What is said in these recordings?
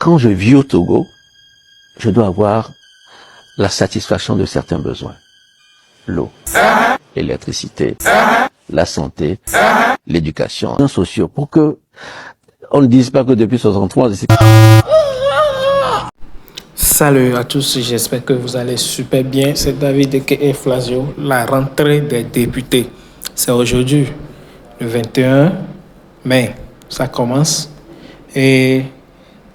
quand je vis au Togo, je dois avoir la satisfaction de certains besoins. L'eau, l'électricité, la santé, l'éducation, les sociaux, pour que on ne dise pas que depuis 63, Salut à tous, j'espère que vous allez super bien. C'est David aka Flasio. La rentrée des députés, c'est aujourd'hui, le 21 mai. Ça commence. Et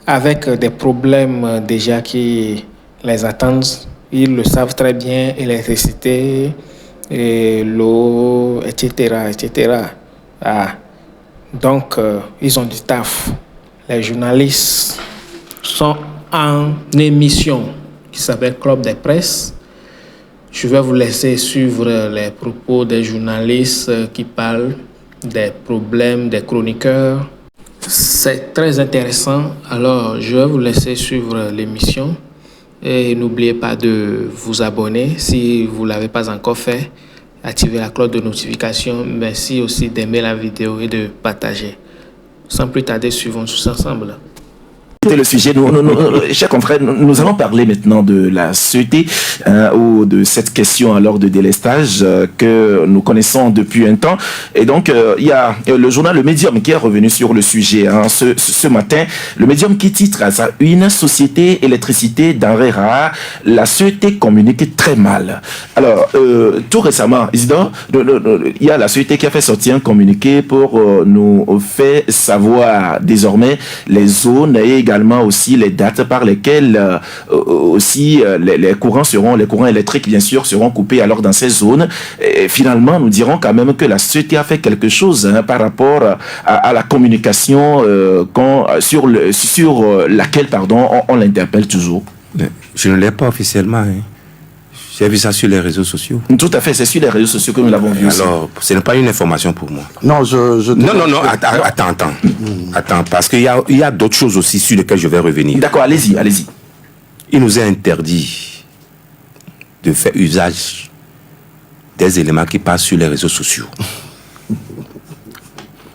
avec des problèmes déjà qui les attendent, ils le savent très bien, l'électricité, et l'eau, etc., etc. Ah. Donc, ils ont du taf. Les journalistes sont en émission qui s'appelle Club des Presses. Je vais vous laisser suivre les propos des journalistes qui parlent des problèmes des chroniqueurs. C'est très intéressant. Alors, je vais vous laisser suivre l'émission. Et n'oubliez pas de vous abonner si vous ne l'avez pas encore fait. Activez la cloche de notification. Merci aussi d'aimer la vidéo et de partager. Sans plus tarder, suivons tous ensemble. C'était le sujet. Chers confrères, nous allons parler maintenant de la CET ou de cette question alors de délestage que nous connaissons depuis un temps. Et donc, il y a le journal Le Médium qui est revenu sur le sujet ce matin. Le Médium qui titre à sa une: Société électricité denrées rares, la CET communique très mal. Alors, tout récemment, Isidore, il y a la CET qui a fait sortir un communiqué pour nous faire savoir désormais les zones et également aussi les dates par lesquelles les courants électriques bien sûr seront coupés alors dans ces zones. Et finalement, nous dirons quand même que la société a fait quelque chose par rapport à la communication sur laquelle on l'interpelle toujours. Je ne l'ai pas officiellement. J'ai vu ça sur les réseaux sociaux. Tout à fait, c'est sur les réseaux sociaux que nous l'avons vu. Alors, ce n'est pas une information pour moi. Non, non, attends, parce qu'il y a d'autres choses aussi sur lesquelles je vais revenir. D'accord, allez-y. Il nous est interdit de faire usage des éléments qui passent sur les réseaux sociaux.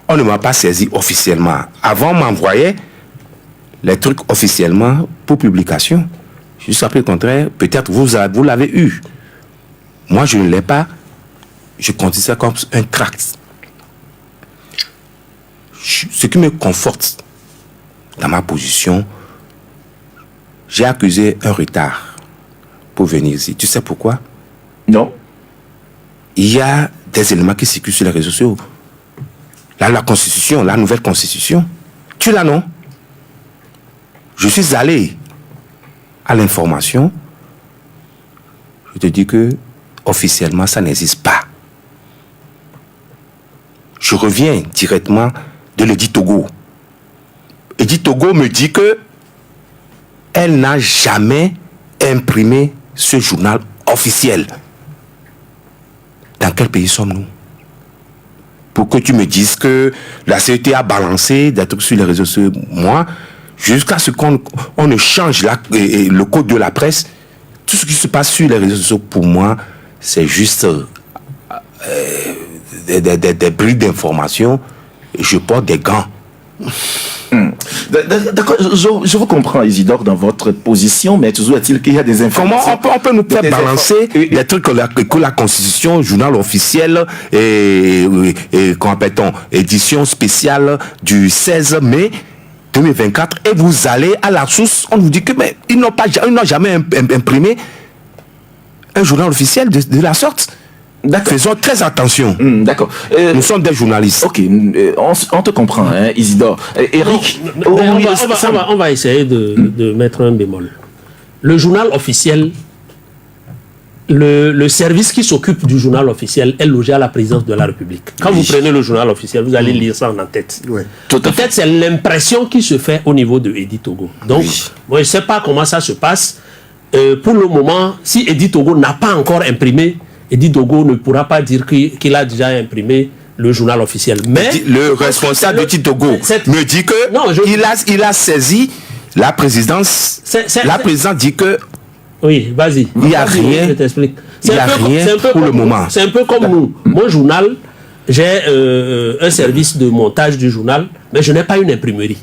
On ne m'a pas saisi officiellement. Avant, on m'envoyait les trucs officiellement pour publication. Juste après le contraire, peut-être vous l'avez eu. Moi, je ne l'ai pas. Je considère ça comme un tract. Ce qui me conforte dans ma position, j'ai accusé un retard pour venir ici. Tu sais pourquoi? Non. Il y a des éléments qui circulent sur les réseaux sociaux. Là, la Constitution, la nouvelle Constitution. Tu l'as, non? Je suis allé à l'information, je te dis que officiellement ça n'existe pas. Je reviens directement de l'Edith Togo. Edith Togo me dit que elle n'a jamais imprimé ce journal officiel. Dans quel pays sommes-nous? Pour que tu me dises que la CET a balancé des trucs sur les réseaux sociaux, moi, jusqu'à ce qu'on ne change le code de la presse, tout ce qui se passe sur les réseaux sociaux, pour moi, c'est juste des bribes d'informations. Je porte des gants. D'accord, je vous comprends, Isidore, dans votre position, mais toujours est-il qu'il y a des informations. Comment on peut nous faire balancer des trucs que la Constitution, journal officiel et qu'on appelle-t-on, édition spéciale du 16 mai 2024, et vous allez à la source, on vous dit que mais ils n'ont jamais imprimé un journal officiel de la sorte. Faisons très attention. D'accord. Nous sommes des journalistes. Ok, on te comprend, hein, Isidore. Eric, on va essayer de mettre un bémol. Le journal officiel, le service qui s'occupe du journal officiel est logé à la présidence de la République. Quand vous prenez le journal officiel, vous allez lire ça en tête. Oui. Peut-être c'est l'impression qui se fait au niveau de Edith Togo. Donc, moi, je ne sais pas comment ça se passe. Pour le moment, si Edith Togo n'a pas encore imprimé, Edith Togo ne pourra pas dire qu'il a déjà imprimé le journal officiel. Mais le responsable de Edith Togo me dit que il a saisi la présidence. La présidente dit que oui, vas-y. Il n'y a rien. Je t'explique. Il n'y a rien pour le moment. C'est un peu comme nous. Mon journal, j'ai un service de montage du journal, mais je n'ai pas une imprimerie.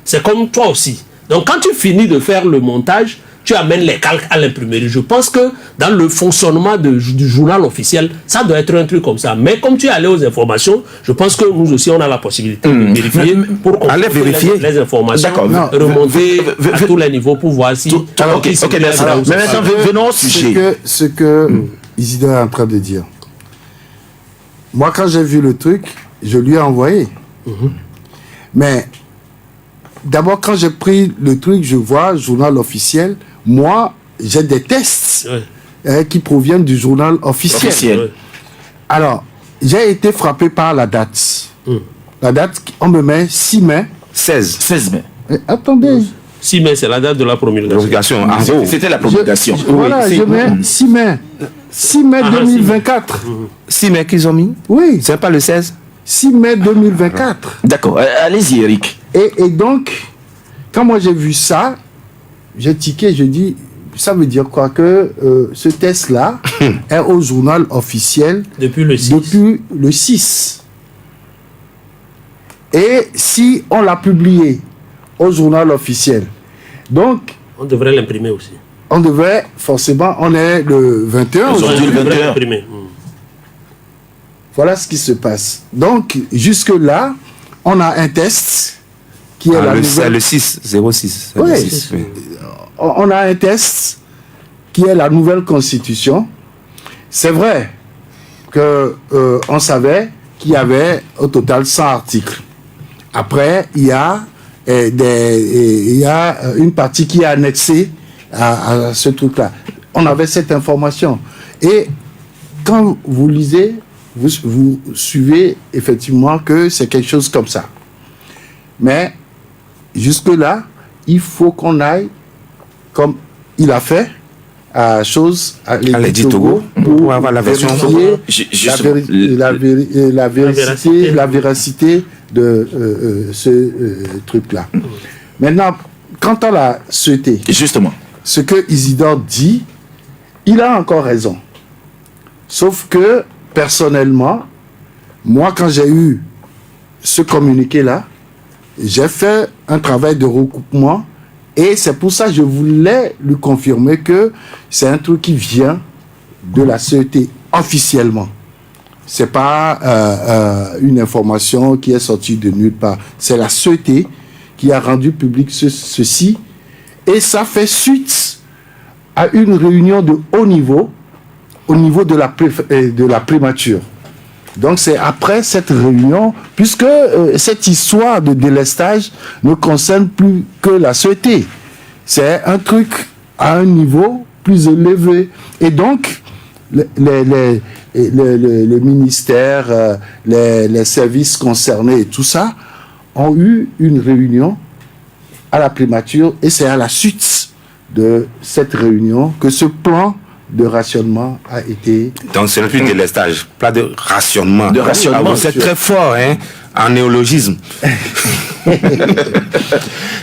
C'est comme toi aussi. Donc quand tu finis de faire le montage, tu amènes les calques à l'imprimerie. Je pense que dans le fonctionnement du journal officiel, ça doit être un truc comme ça. Mais comme tu es allé aux informations, je pense que nous aussi, on a la possibilité de vérifier pour qu'on puisse les informations, remonter à tous les niveaux pour voir si... Mais maintenant, venons au sujet. Ce que Isidore est en train de dire. Moi, quand j'ai vu le truc, je lui ai envoyé. Mais d'abord, quand j'ai pris le truc, je vois journal officiel. Moi, j'ai des tests qui proviennent du journal officiel. Alors, j'ai été frappé par la date. La date, on me met 6 mai. 16 mai. Attendez. 6 mai, c'est la date de la promulgation. C'était la promulgation. Voilà, je mets 6 mai. 6 mai 2024. 6 mai qu'ils ont mis? Oui. C'est pas le 16? 6 mai 2024. D'accord. Allez-y, Eric. Et donc, quand moi j'ai vu ça, j'ai tiqué, je dis, ça veut dire quoi? Que ce test-là est au journal officiel depuis le 6. Depuis le 6. Et si on l'a publié au journal officiel, donc... On devrait l'imprimer aussi. On devrait, forcément, on est le 21. Aujourd'hui, le 21. Voilà ce qui se passe. Donc, jusque-là, on a un test qui est la nouvelle... C'est le 6, 06. Oui. Le 6, oui. On a un test qui est la nouvelle constitution. C'est vrai que on savait qu'il y avait au total 100 articles. Après, il y a une partie qui est annexée à ce truc-là. On avait cette information. Et quand vous lisez, vous suivez effectivement que c'est quelque chose comme ça. Mais jusque-là, il faut qu'on aille, comme il a fait, à l'Édit Togo pour avoir la version la véracité de ce truc-là. Maintenant, quant à la CET, justement, ce que Isidore dit, il a encore raison. Sauf que, personnellement, moi, quand j'ai eu ce communiqué-là, j'ai fait un travail de recoupement et c'est pour ça que je voulais lui confirmer que c'est un truc qui vient de la CET officiellement. C'est pas une information qui est sortie de nulle part. C'est la CET qui a rendu public ceci et ça fait suite à une réunion de haut niveau au niveau de la primature. Donc c'est après cette réunion, puisque cette histoire de délestage ne concerne plus que la CET. C'est un truc à un niveau plus élevé. Et donc, les ministères, les services concernés et tout ça ont eu une réunion à la primature et c'est à la suite de cette réunion que ce plan de rationnement a été... Donc c'est le plus délestage, plan de rationnement. De rationnement. C'est très fort, hein, en néologisme.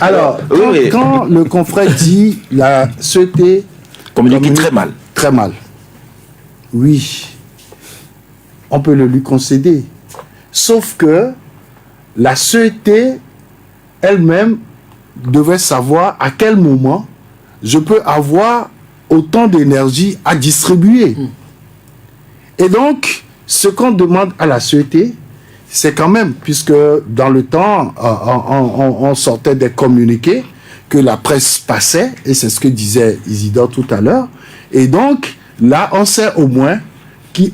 Alors, quand le confrère dit la CET communique très mal. Très mal. Oui, on peut le lui concéder. Sauf que la CET elle-même devait savoir à quel moment je peux avoir autant d'énergie à distribuer. Et donc, ce qu'on demande à la CET, c'est quand même, puisque dans le temps, on sortait des communiqués que la presse passait, et c'est ce que disait Isidore tout à l'heure, et donc, là, on sait au moins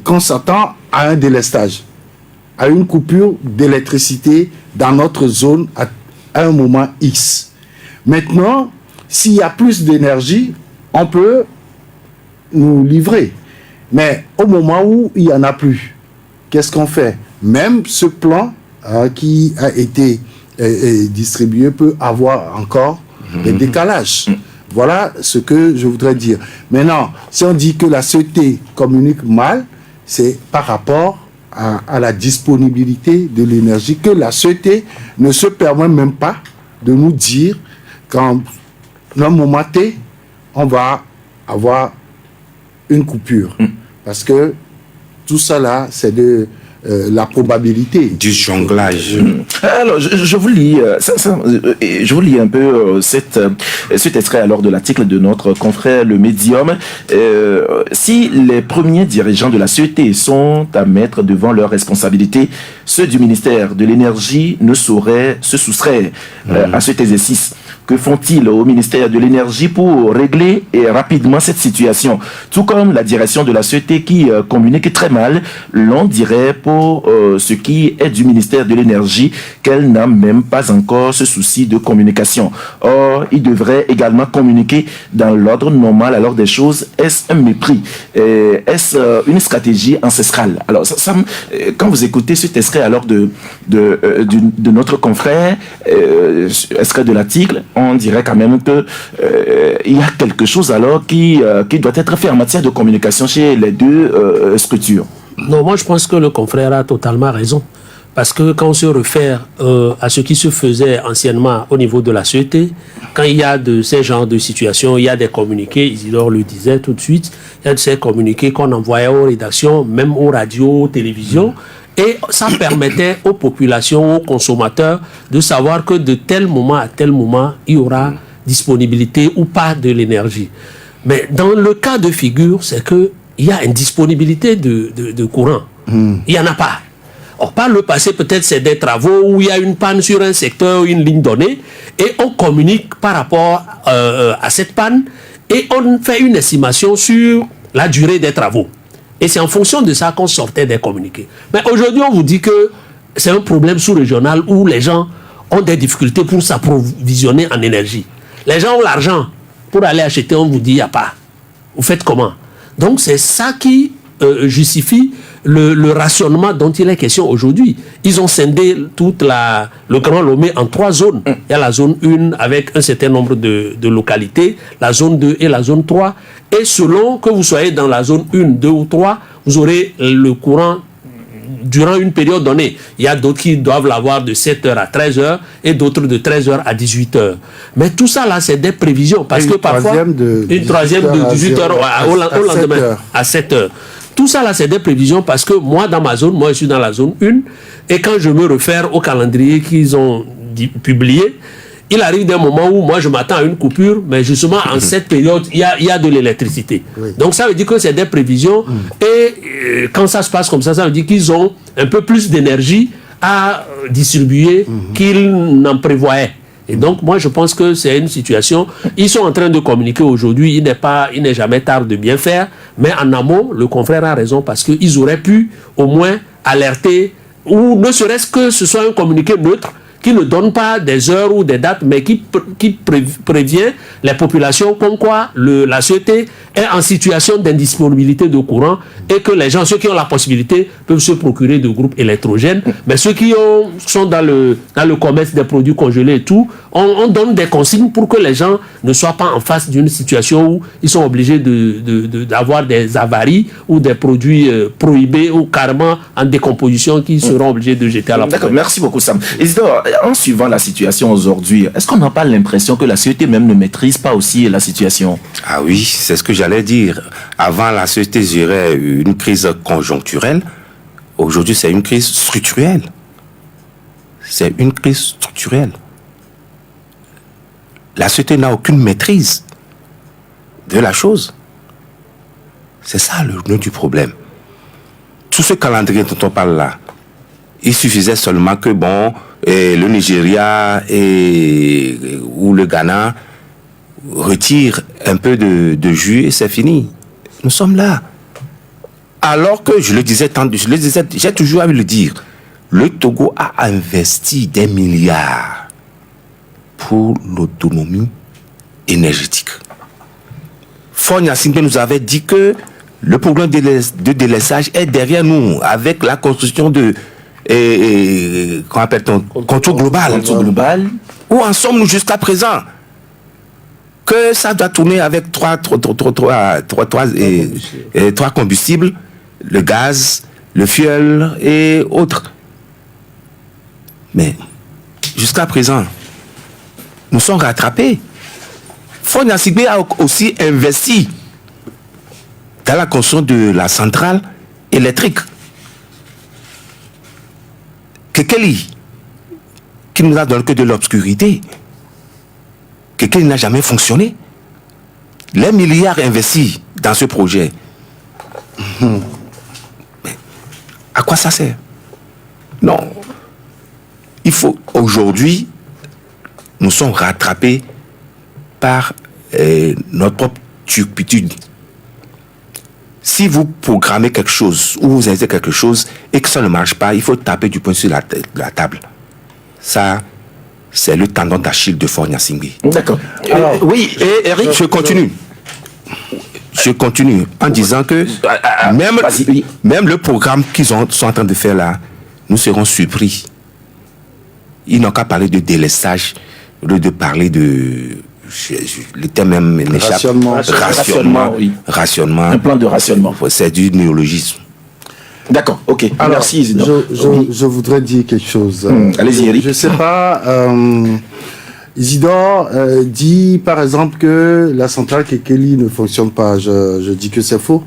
qu'on s'attend à un délestage, à une coupure d'électricité dans notre zone à un moment X. Maintenant, s'il y a plus d'énergie, on peut nous livrer. Mais au moment où il n'y en a plus, qu'est-ce qu'on fait? Même ce plan qui a été distribué peut avoir encore des décalages. Voilà ce que je voudrais dire. Maintenant, si on dit que la CET communique mal, c'est par rapport à la disponibilité de l'énergie que la CET ne se permet même pas de nous dire qu'en un moment T, on va avoir une coupure. Parce que tout ça là, c'est de la probabilité. Du jonglage. Alors, je vous lis, je vous lis un peu cet extrait alors de l'article de notre confrère Le Médium. Si les premiers dirigeants de la CET sont à mettre devant leurs responsabilités, ceux du ministère de l'Énergie ne sauraient se soustraire à cet exercice. Que font-ils au ministère de l'Énergie pour régler rapidement cette situation? Tout comme la direction de la CET qui communique très mal, l'on dirait pour ce qui est du ministère de l'Énergie qu'elle n'a même pas encore ce souci de communication. Or, il devrait également communiquer dans l'ordre normal alors des choses. Est-ce un mépris? Est-ce une stratégie ancestrale? Alors, quand vous écoutez cet extrait alors de notre confrère, extrait de l'article, on dirait quand même que il y a quelque chose alors qui doit être fait en matière de communication chez les deux structures. Non, moi je pense que le confrère a totalement raison. Parce que quand on se réfère à ce qui se faisait anciennement au niveau de la CET, quand il y a de ces genres de situations, il y a des communiqués, Isidore le disait tout de suite, il y a de ces communiqués qu'on envoyait aux rédactions, même aux radios, aux télévisions, et ça permettait aux populations, aux consommateurs de savoir que de tel moment à tel moment, il y aura disponibilité ou pas de l'énergie. Mais dans le cas de figure, c'est qu'il y a une disponibilité de courant. Il n'y en a pas. Or, par le passé, peut-être c'est des travaux où il y a une panne sur un secteur, une ligne donnée, et on communique par rapport à cette panne, et on fait une estimation sur la durée des travaux. Et c'est en fonction de ça qu'on sortait des communiqués. Mais aujourd'hui, on vous dit que c'est un problème sous-régional où les gens ont des difficultés pour s'approvisionner en énergie. Les gens ont l'argent pour aller acheter, on vous dit, il n'y a pas. Vous faites comment? Donc, c'est ça qui justifie le rationnement dont il est question aujourd'hui. Ils ont scindé le Grand Lomé en 3 zones. Il y a la zone 1 avec un certain nombre de localités, la zone 2 et la zone 3. Et selon que vous soyez dans la zone 1, 2 ou 3, vous aurez le courant durant une période donnée. Il y a d'autres qui doivent l'avoir de 7h à 13h et d'autres de 13h à 18h. Mais tout ça là, c'est des prévisions. Parce que parfois, une troisième de 18h au lendemain, à 7h. Tout ça là, c'est des prévisions parce que moi, dans ma zone, moi je suis dans la zone 1, et quand je me réfère au calendrier qu'ils ont publié, il arrive d'un moment où moi je m'attends à une coupure, mais justement en cette période, il y a de l'électricité. Oui. Donc ça veut dire que c'est des prévisions, et quand ça se passe comme ça veut dire qu'ils ont un peu plus d'énergie à distribuer qu'ils n'en prévoyaient. Et donc, moi, je pense que c'est une situation... Ils sont en train de communiquer aujourd'hui. Il n'est jamais tard de bien faire. Mais en amont, le confrère a raison parce qu'ils auraient pu au moins alerter, ou ne serait-ce que ce soit un communiqué neutre qui ne donne pas des heures ou des dates, mais qui prévient les populations comme quoi la CET est en situation d'indisponibilité de courant et que les gens, ceux qui ont la possibilité, peuvent se procurer de groupes électrogènes. Mais ceux qui sont dans le commerce des produits congelés et tout, on donne des consignes pour que les gens ne soient pas en face d'une situation où ils sont obligés d'avoir des avaries ou des produits prohibés ou carrément en décomposition qui seront obligés de jeter à la poubelle. D'accord, merci beaucoup Sam. Isidore, en suivant la situation aujourd'hui, est-ce qu'on n'a pas l'impression que la CET même ne maîtrise pas aussi la situation? Ah oui, c'est ce que j'allais dire. Avant, la CET gérait une crise conjoncturelle. Aujourd'hui, c'est une crise structurelle. C'est une crise structurelle. La CET n'a aucune maîtrise de la chose. C'est ça le nœud du problème. Tout ce calendrier dont on parle là, il suffisait seulement que, le Nigeria ou le Ghana retirent un peu de jus et c'est fini. Nous sommes là. Alors que, j'ai toujours envie de le dire, le Togo a investi des milliards pour l'autonomie énergétique. Fonia Simbe nous avait dit que le problème de délaissage est derrière nous, avec la construction de qu'on appelle-t-on contrôle global. Où en sommes-nous jusqu'à présent? Que ça doit tourner avec trois combustibles, le gaz, le fioul et autres. Mais jusqu'à présent, nous sommes rattrapés. Fonia Simbe a aussi investi dans la construction de la centrale électrique. Kekeli, qui nous a donné que de l'obscurité, Kekeli n'a jamais fonctionné. Les milliards investis dans ce projet, mais à quoi ça sert? Non. Il faut, aujourd'hui, nous sommes rattrapés par notre propre turpitude. Si vous programmez quelque chose ou vous avez quelque chose et que ça ne marche pas, il faut taper du poing sur la table. Ça, c'est le tendon d'Achille de Faure Gnassingbé. D'accord. Alors, oui, et Eric, je continue. Je continue en disant que même le programme qu'ils sont en train de faire là, nous serons surpris. Ils n'ont qu'à parler de délestage, au lieu de parler de... Le terme même m'échappe. Rationnement, oui. Rationnement. Un plan de rationnement. C'est du néologisme. D'accord, ok. Alors, merci Isidore. Je voudrais dire quelque chose. Allez-y, Eric. Je ne sais pas, Isidore dit par exemple que la centrale Kekeli ne fonctionne pas. Je dis que c'est faux.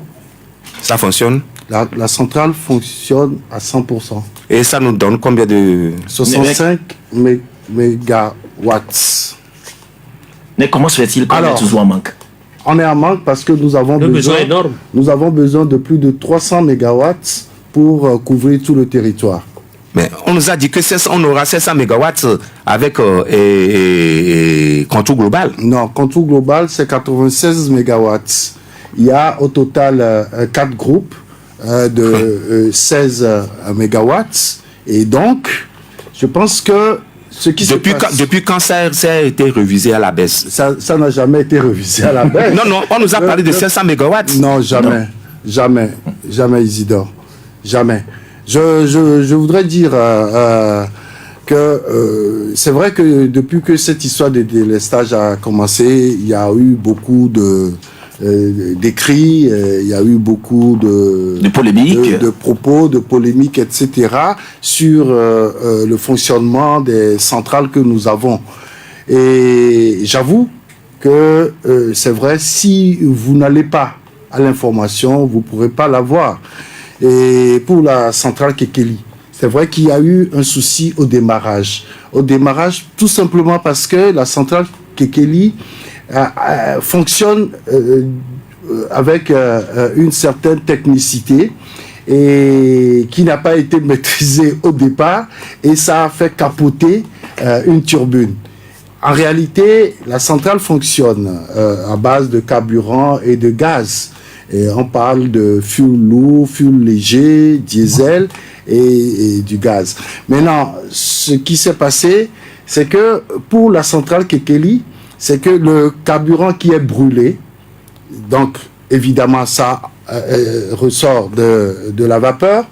Ça fonctionne. La centrale fonctionne à 100%. Et ça nous donne combien de... 65 mégawatts. Mais comment se fait-il qu'on est toujours en manque? On est en manque parce que nous avons besoin de plus de 300 mégawatts pour couvrir tout le territoire. Mais on nous a dit que on aura 700 mégawatts avec contour global. Non, contour global, c'est 96 mégawatts. Il y a au total 4 groupes de 16 mégawatts. Et donc, je pense que ce qui depuis quand ça a été révisé à la baisse? Ça n'a jamais été révisé à la baisse. Non, on nous a parlé de 700 mégawatts. Non, jamais. Jamais, Isidore. Jamais. Je voudrais dire que c'est vrai que depuis que cette histoire de délestage a commencé, il y a eu beaucoup d'écrits, il y a eu beaucoup de polémiques, de propos, de polémiques, etc. sur le fonctionnement des centrales que nous avons. Et j'avoue que c'est vrai, si vous n'allez pas à l'information, vous ne pourrez pas l'avoir. Et pour la centrale Kekeli, c'est vrai qu'il y a eu un souci au démarrage. Au démarrage, tout simplement parce que la centrale Kekeli fonctionne avec une certaine technicité et qui n'a pas été maîtrisée au départ, et ça a fait capoter une turbine. En réalité, la centrale fonctionne à base de carburant et de gaz. Et on parle de fuel lourd, fuel léger, diesel et du gaz. Maintenant, ce qui s'est passé, c'est que pour la centrale Kekeli, c'est que le carburant qui est brûlé, donc évidemment ça ressort de la vapeur,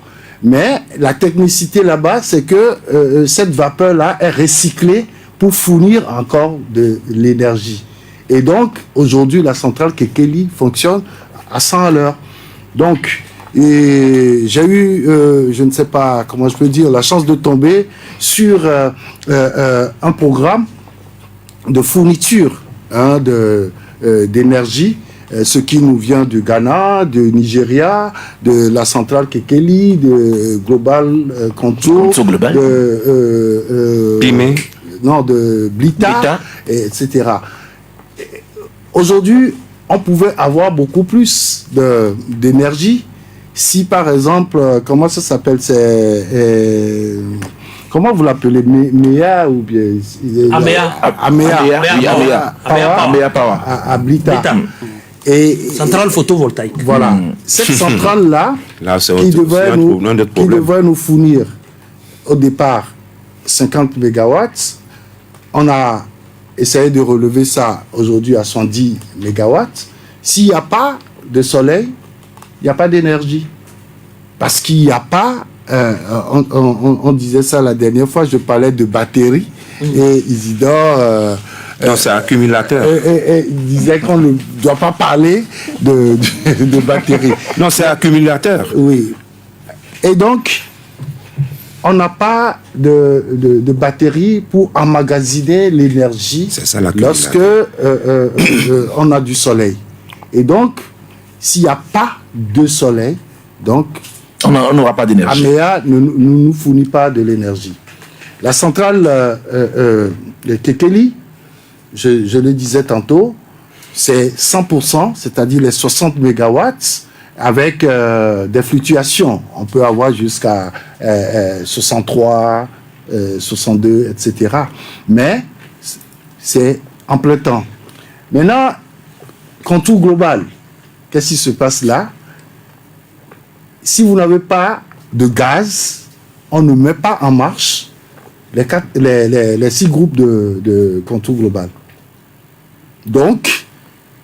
mais la technicité là-bas, c'est que cette vapeur-là est recyclée pour fournir encore de l'énergie. Et donc, aujourd'hui, la centrale Kekeli fonctionne à 100 à l'heure. Donc, j'ai eu, je ne sais pas comment je peux dire, la chance de tomber sur un programme de fourniture d'énergie, ce qui nous vient du Ghana, du Nigeria, de la centrale Kekeli, de Global Contour, de Blita, etc. Aujourd'hui, on pouvait avoir beaucoup plus d'énergie si, par exemple, comment ça s'appelle, comment vous l'appelez, MEA ou bien Amea Power à Blita. Et centrale photovoltaïque. Voilà. Cette centrale-là, qui devrait nous fournir au départ 50 mégawatts, on a essayé de relever ça aujourd'hui à 110 mégawatts. S'il n'y a pas de soleil, il n'y a pas d'énergie. Parce qu'il n'y a pas, on disait ça la dernière fois, je parlais de batterie, et Isidore... non, c'est accumulateur. Il disait qu'on ne doit pas parler de batterie. Non, c'est accumulateur. Oui. Et donc, on n'a pas de batterie pour emmagasiner l'énergie lorsque on a du soleil. Et donc, s'il n'y a pas de soleil, donc On n'aura pas d'énergie. AMEA ne nous fournit pas de l'énergie. La centrale de Kekeli, je le disais tantôt, c'est 100%, c'est-à-dire les 60 mégawatts, avec des fluctuations. On peut avoir jusqu'à 63, 62, etc. Mais c'est en plein temps. Maintenant, contour global, qu'est-ce qui se passe là? Si vous n'avez pas de gaz, on ne met pas en marche les 6 groupes de contour global. Donc,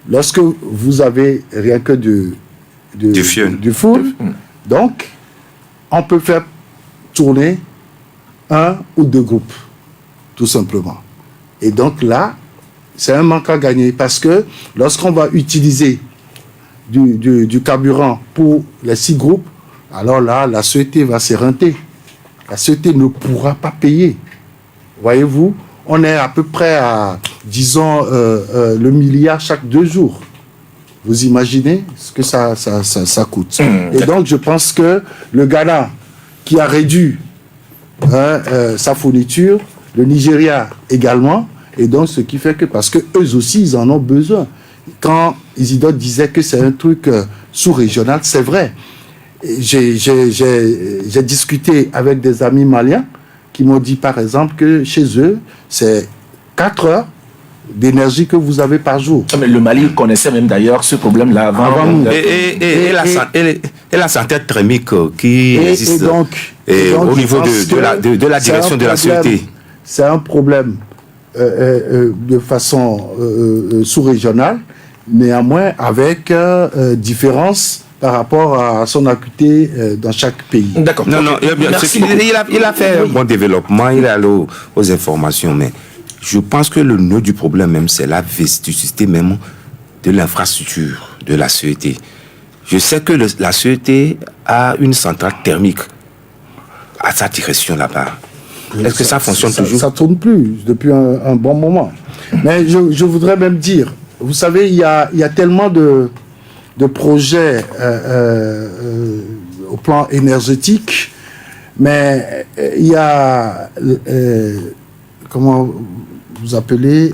lorsque vous avez rien que du fioul, donc, on peut faire tourner 1 ou 2 groupes, tout simplement. Et donc là, c'est un manque à gagner parce que lorsqu'on va utiliser du carburant pour les 6 groupes, alors là, la société va s'éreinter. La société ne pourra pas payer. Voyez-vous, on est à peu près à, disons, le milliard chaque 2 jours. Vous imaginez ce que ça coûte. Et donc, je pense que le Ghana, qui a réduit sa fourniture, le Nigeria également, et donc ce qui fait que, parce que eux aussi, ils en ont besoin. Quand Isidore disait que c'est un truc sous-régional, c'est vrai. J'ai discuté avec des amis maliens qui m'ont dit, par exemple, que chez eux, c'est 4 heures d'énergie que vous avez par jour. Mais le Mali connaissait même d'ailleurs ce problème-là avant nous. Et la santé thermique qui existe au niveau de la direction de la sûreté. C'est un problème de façon sous-régionale, néanmoins avec différence par rapport à son acuité dans chaque pays. D'accord. Non, il a fait un bon développement, il est allé aux informations, mais je pense que le nœud du problème même, c'est la vétusté même de l'infrastructure de la CET. Je sais que la CET a une centrale thermique à sa direction là-bas. Est-ce que ça fonctionne toujours? Ça ne tourne plus depuis un bon moment. Mais je voudrais même dire, vous savez, il y a tellement de projets au plan énergétique, mais il y a, comment vous appelez,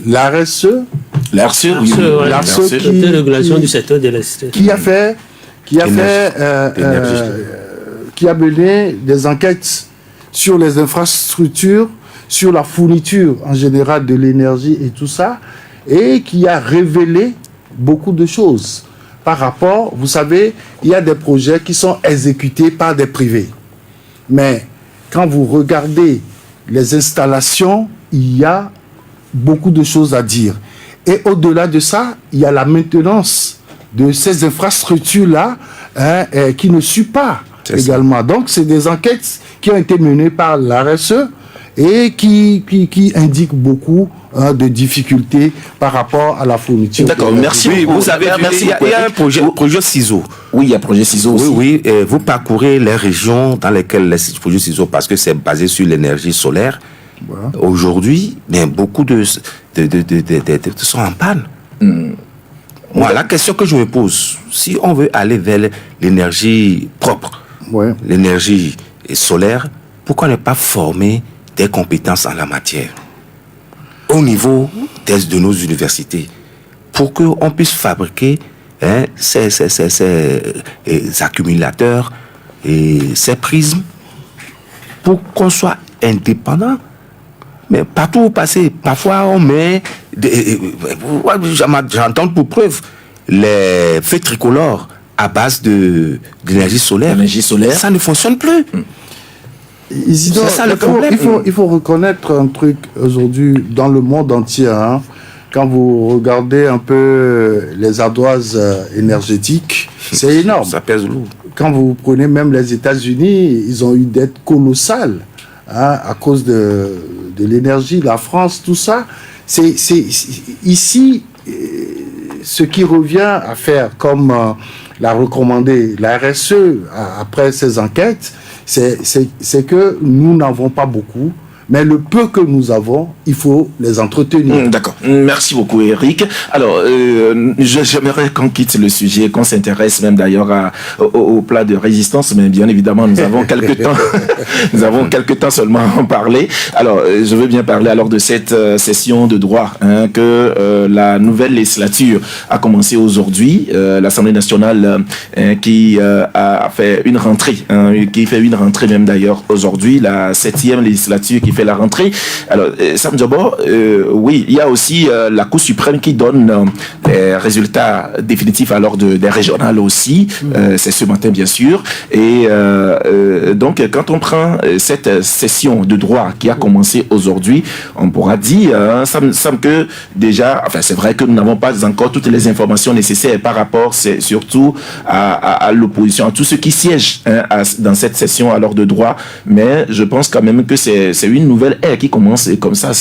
l'ARSE, régulation du secteur de l'électricité, qui a mené des enquêtes sur les infrastructures, sur la fourniture en général de l'énergie et tout ça, et qui a révélé beaucoup de choses par rapport, vous savez, il y a des projets qui sont exécutés par des privés. Mais quand vous regardez les installations, il y a beaucoup de choses à dire. Et au-delà de ça, il y a la maintenance de ces infrastructures-là qui ne suit pas également. Donc, c'est des enquêtes qui ont été menées par l'ARSE et qui indiquent beaucoup de difficultés par rapport à la fourniture. D'accord, merci. Oui, vous savez, il y a un projet CISO. Oui, il y a un projet CISO aussi. Oui, vous parcourez les régions dans lesquelles les projets CISO, parce que c'est basé sur l'énergie solaire. Voilà. Aujourd'hui, beaucoup de sont en panne. Moi, la question que je me pose, si on veut aller vers l'énergie propre, l'énergie solaire, pourquoi ne pas former des compétences en la matière au niveau de nos universités pour qu'on puisse fabriquer ces accumulateurs et ces prismes pour qu'on soit indépendant. Mais partout où vous passez, parfois on met j'entends pour preuve les feux tricolores à base d'énergie solaire. Ça ne fonctionne plus. Isidore, c'est ça le problème. Il faut reconnaître un truc aujourd'hui dans le monde entier. Quand vous regardez un peu les ardoises énergétiques, c'est énorme. Ça pèse lourd. Quand vous prenez même les États-Unis, ils ont eu une dette colossale à cause de l'énergie, la France, tout ça. C'est ici ce qui revient à faire, comme l'a recommandé la RSE après ces enquêtes, c'est que nous n'avons pas beaucoup, Mais le peu que nous avons, il faut les entretenir. D'accord. Merci beaucoup, Eric. Alors, j'aimerais qu'on quitte le sujet, qu'on s'intéresse même d'ailleurs au plat de résistance, mais bien évidemment, nous avons quelques temps, nous avons quelques temps seulement à en parler. Alors, je veux bien parler alors de cette session de droit que la nouvelle législature a commencé aujourd'hui. L'Assemblée nationale qui a fait une rentrée, qui fait une rentrée même d'ailleurs aujourd'hui, la 7e législature qui fait la rentrée. Alors, Sam Djabo, oui, il y a aussi la Cour suprême qui donne les résultats définitifs alors des régionales aussi. C'est ce matin, bien sûr. Et donc, quand on prend cette session de droit qui a commencé aujourd'hui, on pourra dire, ça me semble que déjà, enfin, c'est vrai que nous n'avons pas encore toutes les informations nécessaires par rapport, c'est surtout à l'opposition, à tous ceux qui siègent dans cette session alors de droit. Mais je pense quand même que c'est une nouvelle ère qui commence et comme ça.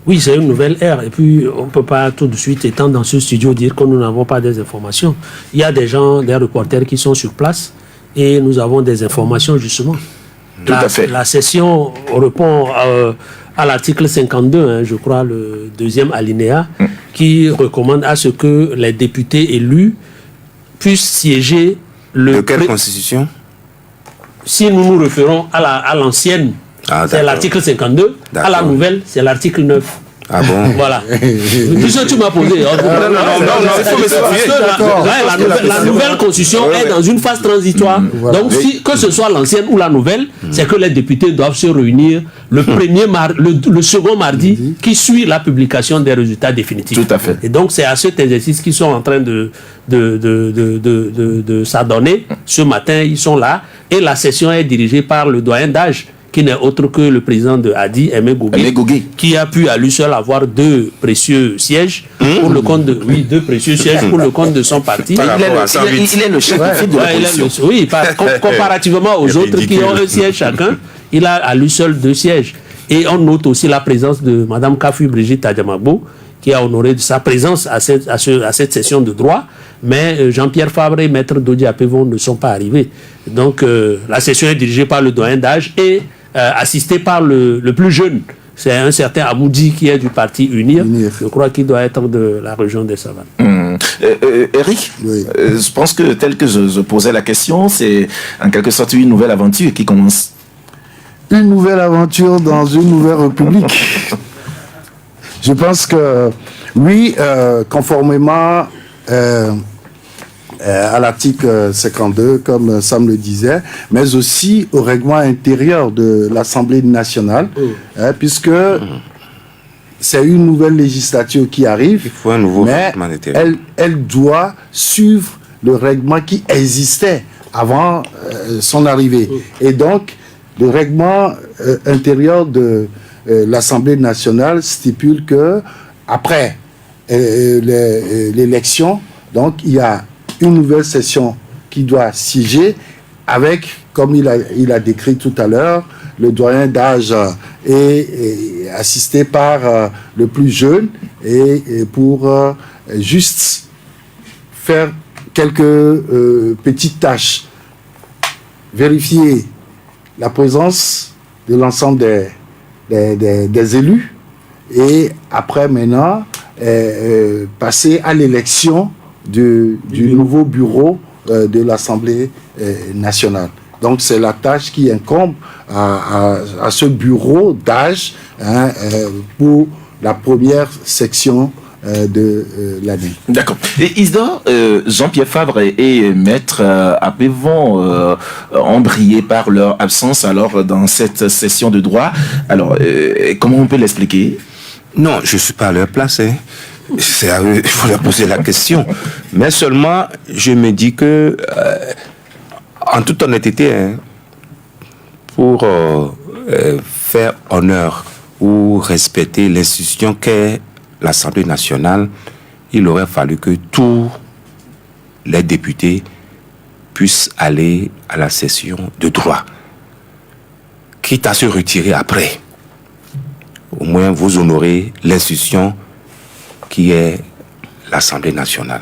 Oui, c'est une nouvelle ère. Et puis, on ne peut pas tout de suite, étant dans ce studio, dire que nous n'avons pas des informations. Il y a des gens, des reporters qui sont sur place et nous avons des informations, justement. Tout à fait. La session répond à l'article 52, je crois, le deuxième alinéa, qui recommande à ce que les députés élus puissent siéger de quelle constitution? Si nous nous référons à l'ancienne, c'est l'article 52. À la nouvelle, c'est l'article 9. Ah bon? Voilà. Puisque tu m'as posé. La nouvelle constitution est dans une phase transitoire. Donc, que ce soit l'ancienne ou la nouvelle, c'est que les députés doivent se réunir le second mardi qui suit la publication des résultats définitifs. Tout à fait. Et donc, c'est à cet exercice qu'ils sont en train de s'adonner. Ce matin, ils sont là. Et la session est dirigée par le doyen d'âge, qui n'est autre que le président de Adi, Aimé Gougué, qui a pu à lui seul avoir deux précieux sièges pour le compte de son parti. Il est le chef de l'opposition. Oui, comparativement aux autres qui ont un siège chacun, il a à lui seul 2 sièges. Et on note aussi la présence de Mme Kafu Brigitte Adjamagbo, qui a honoré de sa présence à cette session de droit. Mais Jean-Pierre Fabre et Maître Dodi Apevon ne sont pas arrivés. Donc la session est dirigée par le doyen d'âge et assisté par le plus jeune. C'est un certain Amoudi qui est du parti UNIR. Je crois qu'il doit être de la région des Savanes. Eric, oui. Je pense que tel que je posais la question, c'est en quelque sorte une nouvelle aventure qui commence. Une nouvelle aventure dans une nouvelle république. Je pense que, oui, conformément à l'article 52, comme Sam le disait, mais aussi au règlement intérieur de l'Assemblée nationale, puisque c'est une nouvelle législature qui arrive. Il faut un nouveau règlement intérieur. Elle doit suivre le règlement qui existait avant son arrivée. Et donc, le règlement intérieur de l'Assemblée nationale stipule que après l'élection, donc il y a une nouvelle session qui doit siéger avec, comme il a décrit tout à l'heure, le doyen d'âge est assisté par le plus jeune et pour juste faire quelques petites tâches. Vérifier la présence de l'ensemble des élus et après maintenant passer à l'élection du nouveau bureau de l'Assemblée nationale. Donc c'est la tâche qui incombe à ce bureau d'âge pour la première section de l'année. D'accord. Et Isidore, Jean-Pierre Fabre et Maître Apevon ont brillé par leur absence alors dans cette session de droit. Alors, comment on peut l'expliquer? Non, je ne suis pas à leur place. C'est à eux, il faut leur poser la question. Mais seulement, je me dis que, en toute honnêteté, pour faire honneur ou respecter l'institution qu'est l'Assemblée nationale, il aurait fallu que tous les députés puissent aller à la session de droit, quitte à se retirer après. Au moins, vous honorez l'institution qui est l'Assemblée nationale.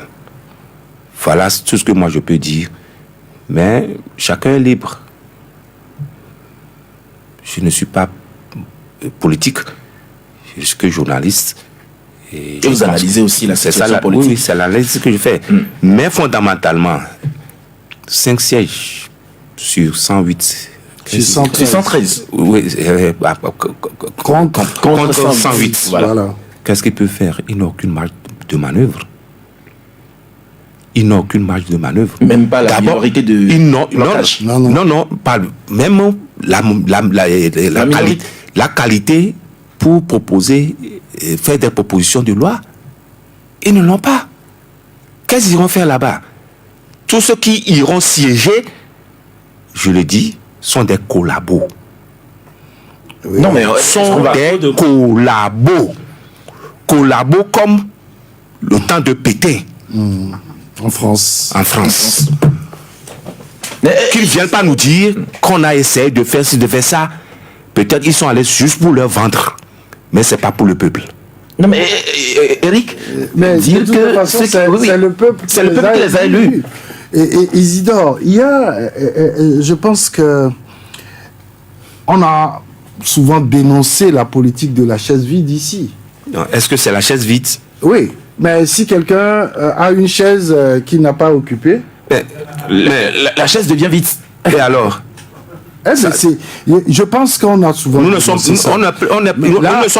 Voilà tout ce que moi je peux dire. Mais chacun est libre. Je ne suis pas politique, je suis que journaliste. Et vous analysez aussi la situation politique. Oui, c'est l'analyse que je fais. Mais fondamentalement, 5 sièges sur 108. Sur 113. Oui, contre 108. Voilà. Qu'est-ce qu'il peut faire? Il n'a aucune marge de manœuvre. Il n'a aucune marge de manœuvre. Même pas la minorité de... Non, pas même la qualité pour proposer, faire des propositions de loi. Ils ne l'ont pas. Qu'est-ce qu'ils iront faire là-bas? Tous ceux qui iront siéger, je le dis, sont des collabos. Oui. Non, mais Sont des collabos. Collabos comme le temps de Pétain. En France. En France. Qu'ils ne viennent pas nous dire qu'on a essayé de faire ci, de faire ça. Peut-être qu'ils sont allés juste pour leur vendre. Mais ce n'est pas pour le peuple. Non, mais Eric, mais dire de toute que façon, c'est le peuple qui les a élus. Et Isidore, il y a, je pense que on a souvent dénoncé la politique de la chaise vide ici. Est-ce que c'est la chaise vide? Oui, mais si quelqu'un a une chaise qu'il n'a pas occupée... La chaise devient vide. Et alors? Je pense qu'on a souvent... Nous ne sommes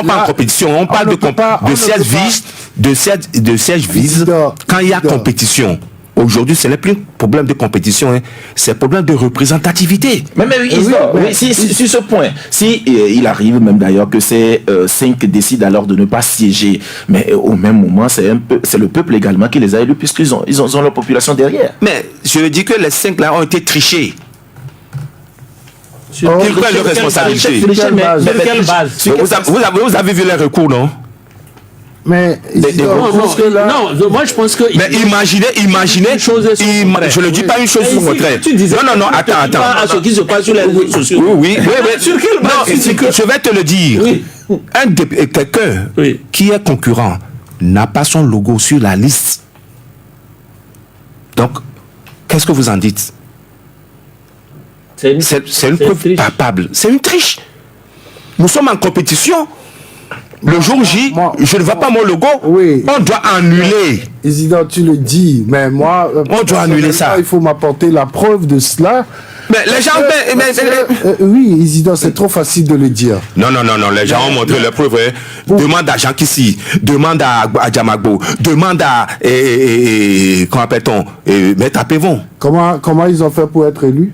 pas en compétition. On parle de sièges vides quand il y a compétition. Aujourd'hui, ce n'est plus un problème de compétition, hein. C'est un problème de représentativité. Mais sur ce point, si il arrive même d'ailleurs que ces 5 décident alors de ne pas siéger, mais au même moment, c'est le peuple également qui les a élus puisqu'ils ont leur population derrière. Mais je dis que les 5 là ont été trichés. Quelle est leur responsabilité? Sur quelle base? Vous avez vu les recours, non? Mais non, moi je pense que... Mais imaginez, je ne dis pas une chose sur le contraire. Non, attends. À ce qui se passe sur les réseaux sociaux. Oui. Sur quelle base? Je vais te le dire. Oui. Quelqu'un qui est concurrent n'a pas son logo sur la liste. Donc, qu'est-ce que vous en dites? C'est une preuve palpable. C'est une triche. Nous sommes en compétition. Le jour J, je ne vois pas mon logo. Oui. On doit annuler. Isidore, tu le dis, mais moi... on doit annuler ça. Il faut m'apporter la preuve de cela. Mais les gens... oui, Isidore, c'est trop facile de le dire. Non, les gens ont montré les preuves. Demande à Jean Kissi, demande à Djamagbo, demande à... comment appelle-t-on? Maître Pévon. Comment ils ont fait pour être élus?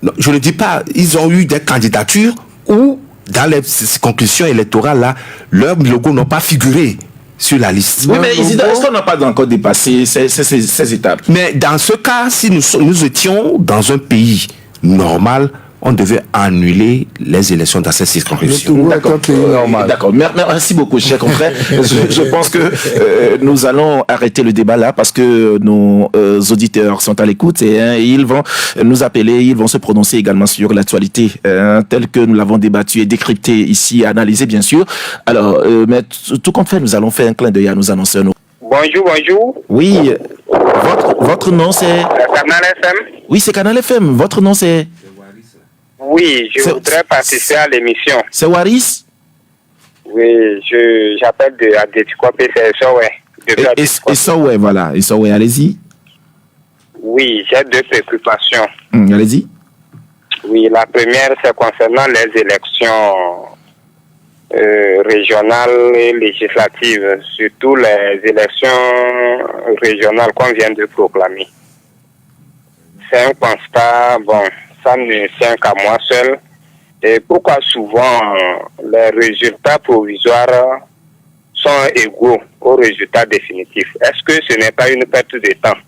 Non, je ne dis pas. Ils ont eu des candidatures où... Dans les conclusions électorales, là, leurs logos n'ont pas figuré sur la liste. Oui, mais Isidore, est-ce qu'on n'a pas encore dépassé ces étapes? Mais dans ce cas, si nous étions dans un pays normal, on devait annuler les élections dans cette circonscription. D'accord. Merci beaucoup, chers confrères. Je pense que nous allons arrêter le débat là parce que nos auditeurs sont à l'écoute et ils vont nous appeler, ils vont se prononcer également sur l'actualité telle que nous l'avons débattue et décryptée ici, analysée bien sûr. Alors, mais tout compte fait, nous allons faire un clin d'œil à nos annonceurs. Bonjour. Oui, votre nom c'est... Canal FM. Oui, c'est Canal FM. Votre nom c'est... Oui, je voudrais participer à l'émission. C'est Waris? Oui, j'appelle de Adétikopé, c'est Sowe. Et Sowe, voilà. Et Sowe, allez-y. Oui, j'ai 2 préoccupations. Allez-y. Oui, la première, c'est concernant les élections régionales et législatives, surtout les élections régionales qu'on vient de proclamer. C'est un constat, ça ne tient qu'à moi seul. Et pourquoi souvent les résultats provisoires sont égaux aux résultats définitifs? Est-ce que ce n'est pas une perte de temps?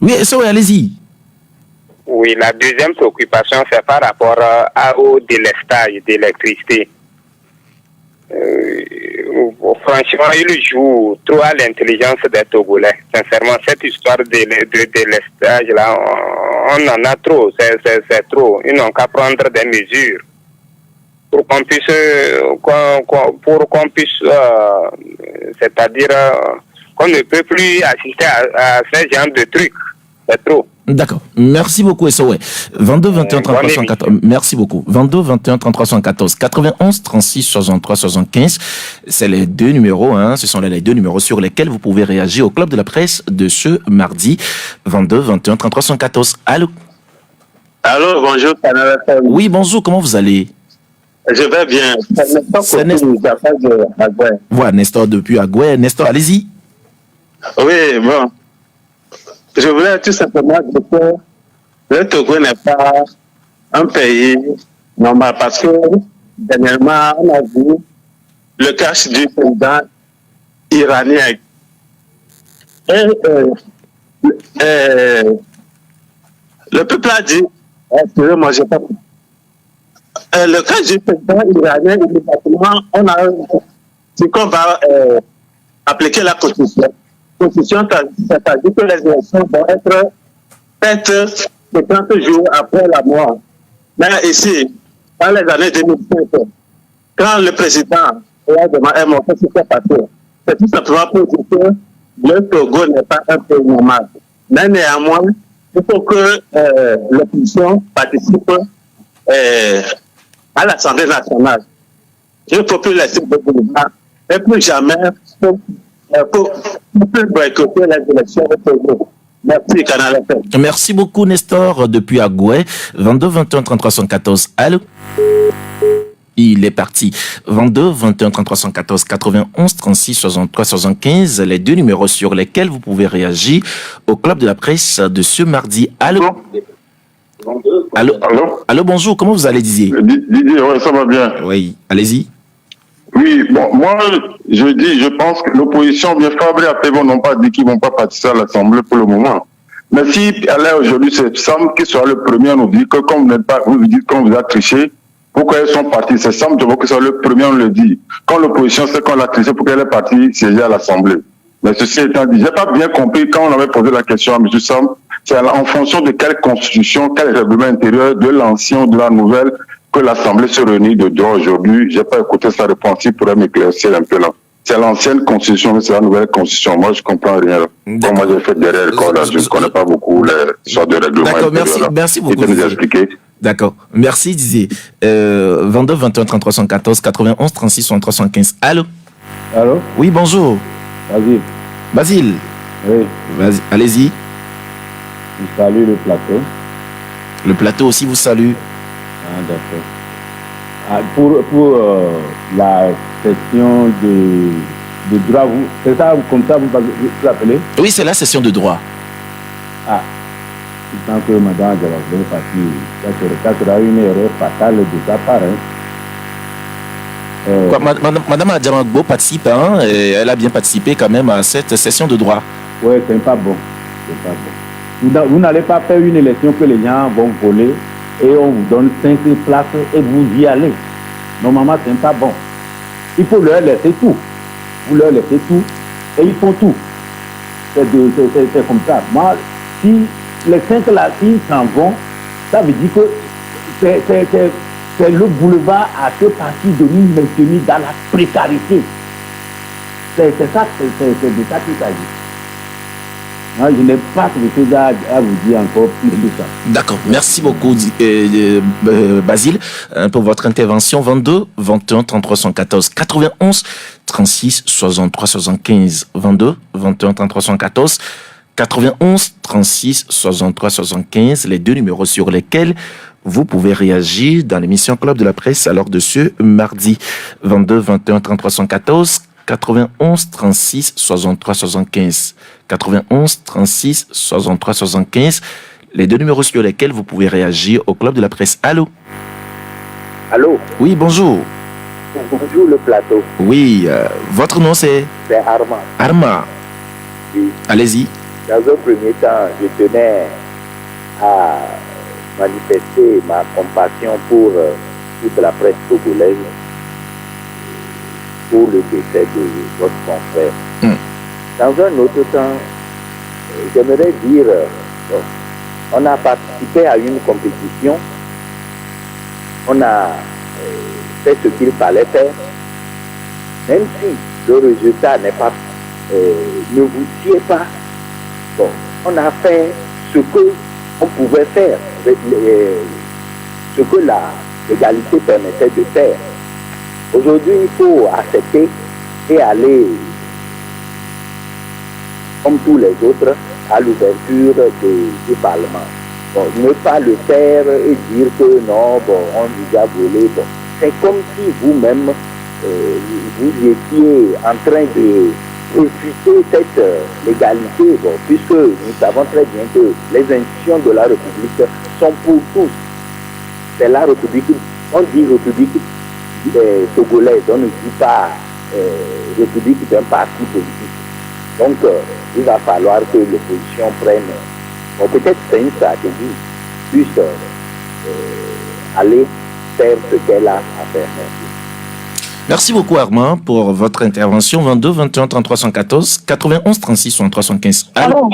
Oui, allez-y. Oui, la deuxième préoccupation, c'est par rapport au délestage d'électricité. Franchement, il joue trop à l'intelligence des Togolais. Sincèrement, cette histoire de délestage là, on en a trop, c'est trop. Ils n'ont qu'à prendre des mesures pour qu'on puisse, c'est-à-dire qu'on ne peut plus assister à ce genre de trucs. C'est trop. D'accord. Merci beaucoup, SOE. 22 21 33 114. Merci beaucoup. 22 21 33 114. 91 36 63 75. C'est les deux numéros, hein. Ce sont les deux numéros sur lesquels vous pouvez réagir au Club de la Presse de ce mardi. 22 21 33 114. Allô? Allô, bonjour, Canal FM. Oui, bonjour. Comment vous allez? Je vais bien. C'est Nestor de Agoué. Voilà, Nestor depuis Agoué. Nestor, allez-y. Oui, bon. Je voulais tout simplement dire que le Togo n'est pas un pays normal parce que dernièrement, on a vu le cash du président iranien. Et le peuple a dit, excusez-moi, je pas. Le cash du président iranien, immédiatement, on a dit qu'on va appliquer la Constitution. Constitution, c'est-à-dire que les élections vont être faites 50 jours après la mort. Mais ici, dans les années 2005, quand le président est mort, qu'est-ce qui s'est passé? C'est tout simplement pour dire que le Togo n'est pas un pays normal. Mais néanmoins, il faut que l'opposition participe à l'Assemblée nationale. Il ne faut plus laisser le gouvernement. Et plus jamais, pour boycotter les élections au Togo. Merci, Canal FM. Merci beaucoup, Nestor, depuis Agoué. 22 21 33 114. Allô? Il est parti. 22 21 33 114 91 36 63 75. Les deux numéros sur lesquels vous pouvez réagir au Club de la Presse de ce mardi. Allô? Allô? Allô, bonjour. Comment vous allez, Didier? Didier, ouais, ça va bien. Oui, allez-y. Oui, bon, moi, je pense que l'opposition, bien Fabre et Apévo n'ont pas dit qu'ils ne vont pas participer à l'Assemblée pour le moment. Mais si elle est aujourd'hui, c'est Sam qui sera le premier à nous dire que comme vous n'êtes pas, vous dites qu'on vous a triché, pourquoi elles sont parties? C'est Sam, je veux que ce soit le premier à nous le dire. Quand l'opposition sait qu'on l'a triché, pourquoi elle est partie siéger à l'Assemblée? Mais ceci étant dit, j'ai pas bien compris quand on avait posé la question à M. Sam, c'est en fonction de quelle constitution, quel règlement intérieur, de l'ancien ou de la nouvelle, que l'Assemblée se réunit de droit aujourd'hui. J'ai pas écouté sa réponse, il pourrait m'éclaircir un peu là. C'est l'ancienne constitution, mais c'est la nouvelle constitution. Moi, je comprends rien. Comme moi, j'ai fait derrière l'école, je ne connais pas beaucoup les sortes de règlements. D'accord, merci beaucoup. Il peut nous expliquer. D'accord. Merci, Didier. 22 21 33 114 91 36 63 115. Allô? Allô? Oui, bonjour. Basile. Basile. Oui. Vas-y, allez-y. Je salue le plateau. Le plateau aussi vous salue. Ah, d'accord. Ah, pour la session de droit, c'est ça, comme ça, vous l'appelez? Oui, c'est la session de droit. Ah, tant que madame Dialogbo est partie, ça sera une erreur fatale de sa part. Madame Adjamagbo participe, hein, et elle a bien participé quand même à cette session de droit. Oui, c'est pas bon. C'est pas bon. Vous n'allez pas faire une élection que les gens vont voler et on vous donne 5 places et vous y allez. Normalement, c'est pas bon. Il faut leur laisser tout. Vous leur laissez tout et ils font tout. C'est comme ça. Moi, si les 5 là, s'ils s'en vont, ça veut dire que c'est le boulevard à ce parti de nous maintenir dans la précarité. C'est ça, c'est de ça qu'il s'agit. Moi, je n'ai pas quelque chose à vous dire encore plus que ça. D'accord. Merci beaucoup, Basile, pour votre intervention. 22 21 33 114 91 36 63 75. 22 21 33 114 91 36 63 75. Les deux numéros sur lesquels vous pouvez réagir dans l'émission Club de la Presse à l'heure de ce mardi. 22 21 33 114 91 36 63 75. 91 36 63 75. Les deux numéros sur lesquels vous pouvez réagir au Club de la Presse. Allô? Allô? Oui, bonjour. Bonjour le plateau. Oui, votre nom c'est? C'est Arma. Arma. Oui. Allez-y. Dans un premier temps, je tenais à manifester ma compassion pour toute la presse togolaise pour le décès de votre confrère. Dans un autre temps, j'aimerais dire, on a participé à une compétition, on a fait ce qu'il fallait faire, même si le résultat n'est pas, ne vous sied pas. Bon, on a fait ce que on pouvait faire ce que la légalité permettait de faire. Aujourd'hui, il faut accepter et aller, comme tous les autres, à l'ouverture du Parlement. Bon, ne pas le faire et dire que non, bon, on nous a volé. Bon. C'est comme si vous-même, vous étiez en train de réfuter cette légalité, bon, puisque nous savons très bien que les institutions de la République sont pour tous. C'est la République, on dit République togolaise, on ne dit pas République d'un parti politique. Donc, il va falloir que l'opposition prenne, bon, peut-être c'est une stratégie, puisse aller faire ce qu'elle a à faire. Merci beaucoup Armand pour votre intervention. 22 21 33 114 91 36 63 75. Allô?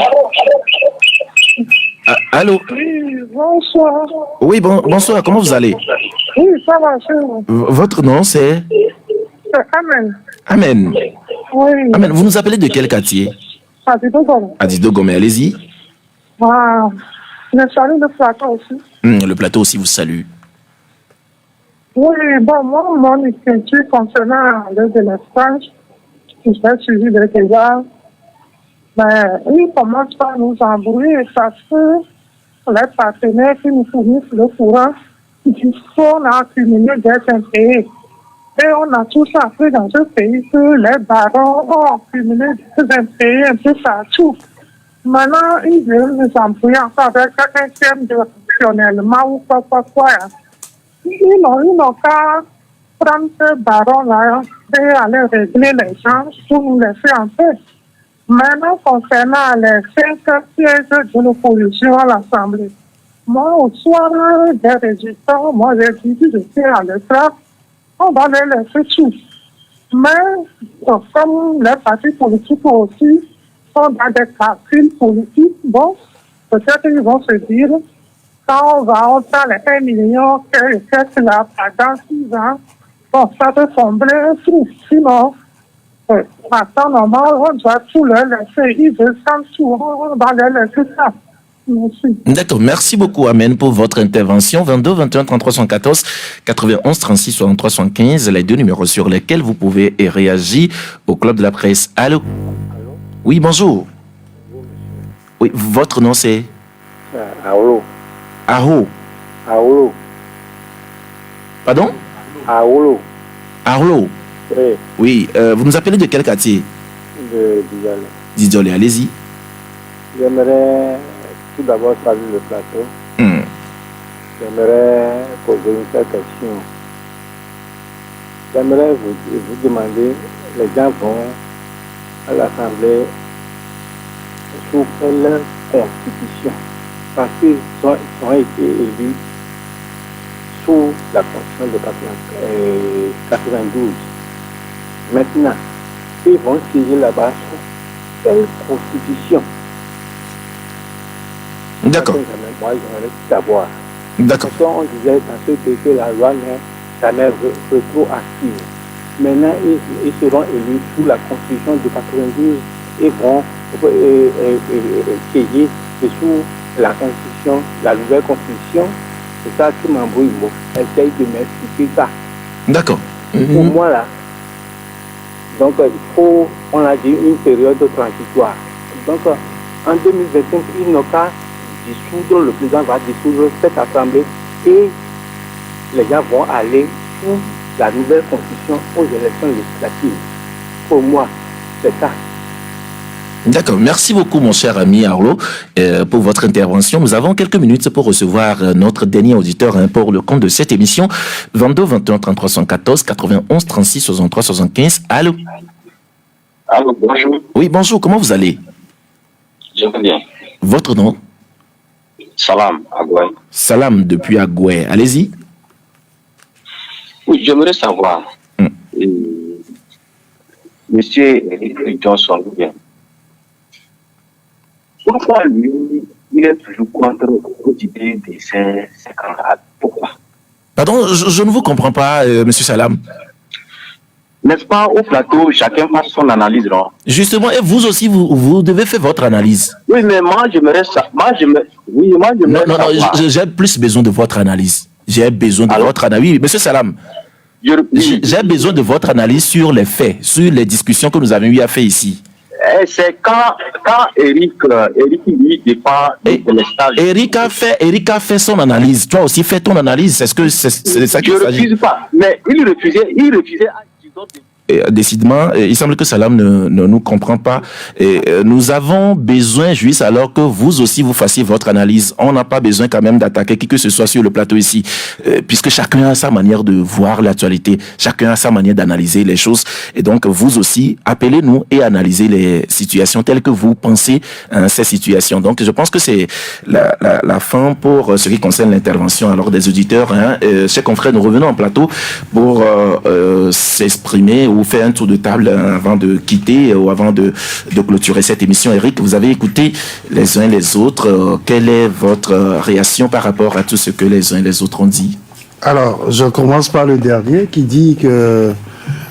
Allô? Oui, bonsoir. Oui, bonsoir. Comment vous allez? Oui, ça va, c'est bon. Votre nom c'est? C'est Amen. Amen. Oui. Amen. Vous nous appelez de quel quartier? Adido Gomé. Adido Gomé, allez-y. Ah, je salue le plateau aussi. Le plateau aussi vous salue. Oui, bon, moi, mon inquiétude concernant le délestage, qui fait suivi de dégâts, mais il commence par nous embrouiller parce que les partenaires qui nous fournissent le courant, il faut qu'on a accumulé des impayés. Et on a tous appris dans ce pays que les barons ont accumulé des impayés un peu partout. Maintenant, ils veulent nous embrouiller encore avec un thème de fonctionnellement ou quoi. Ils n'ont qu'à prendre ce baron-là et aller régler les gens pour nous laisser en paix. Maintenant, concernant les 5 sièges de l'opposition à l'Assemblée, moi, au soir des résultats, moi, j'ai dit que j'étais à l'état, on va les laisser tous. Mais, comme les partis politiques aussi sont dans des calculs politiques, bon, peut-être qu'ils vont se dire, quand on prend les 1 million, qu'est-ce là, pendant 6 ans, bon, ça peut sembler un trou. Sinon, à temps normal, on doit tout leur laisser. Ils veulent sans tout, on va leur laisser ça. Merci. D'accord, merci beaucoup Amen pour votre intervention. 22 21 33 114 91 36 63 75, les deux numéros sur lesquels vous pouvez réagir au Club de la Presse. Allô? Oui, bonjour. Oui, votre nom c'est? Aolo. Aho. Aolo. Pardon? Aolo. Arlo. Oui. Oui, vous nous appelez de quel quartier? De Dizolé. Dizolé, allez-y. J'aimerais tout d'abord saluer le plateau. J'aimerais poser une seule question. J'aimerais vous demander, les gens vont à l'Assemblée sous quelle constitution? Parce qu'ils ont été élus sous la constitution de 92. Maintenant, ils vont siéger là-bas sous quelle constitution? D'accord. Moi, j'aimerais savoir. D'accord. Parce qu'on disait dans ce pays que la loi n'est jamais rétroactive. Maintenant, ils seront élus sous la constitution de 92 et vont siéger sous la constitution, la nouvelle constitution. C'est ça qui m'embrouille. Bon, essaye de m'expliquer ça. D'accord. Pour moi, là, donc il faut, on a dit, une période transitoire. Donc, en 2025, il n'ont qu'à dissoudre, le président va dissoudre cette assemblée et les gens vont aller sous la nouvelle constitution aux élections législatives. Pour moi, c'est ça. D'accord, merci beaucoup mon cher ami Arlo pour votre intervention. Nous avons quelques minutes pour recevoir notre dernier auditeur pour le compte de cette émission. 22 21 33 114 91 36 63 75. Allô? Allô, bonjour. Oui, bonjour, comment vous allez? Je vais bien. Votre nom? Salam, Agoué. Salam depuis Agoué, allez-y. Oui, j'aimerais savoir, Monsieur Johnson, bien. Pourquoi lui, il est toujours contre l'idée de ses camarades? Pourquoi? Pardon, je ne vous comprends pas, Monsieur Salam. n'est-ce pas, au plateau, chacun fasse son analyse, non? Justement, et vous aussi, vous devez faire votre analyse. Oui, mais moi, j'aimerais ça. Non, j'ai plus besoin de votre analyse. J'ai besoin de votre analyse. Oui, monsieur Salam, j'ai besoin de votre analyse sur les faits, sur les discussions que nous avons eu à faire ici. C'est quand Eric lui dépend de l'estage. Eric a fait son analyse. Toi aussi, fais ton analyse. Est-ce que c'est ça qu'il s'agit? Je ne refuse pas, mais il refusait à décidément, il semble que Salam ne nous comprend pas. Et nous avons besoin, juste alors que vous aussi vous fassiez votre analyse. On n'a pas besoin quand même d'attaquer qui que ce soit sur le plateau ici, puisque chacun a sa manière de voir l'actualité, chacun a sa manière d'analyser les choses. Et donc, vous aussi, appelez-nous et analysez les situations telles que vous pensez ces situations. Donc, je pense que c'est la fin pour ce qui concerne l'intervention alors des auditeurs. Chers confrères, nous revenons en plateau pour s'exprimer ou faire un tour de table avant de quitter ou avant de clôturer cette émission. Eric, vous avez écouté les uns les autres. Quelle est votre réaction par rapport à tout ce que les uns et les autres ont dit? Alors, je commence par le dernier qui dit que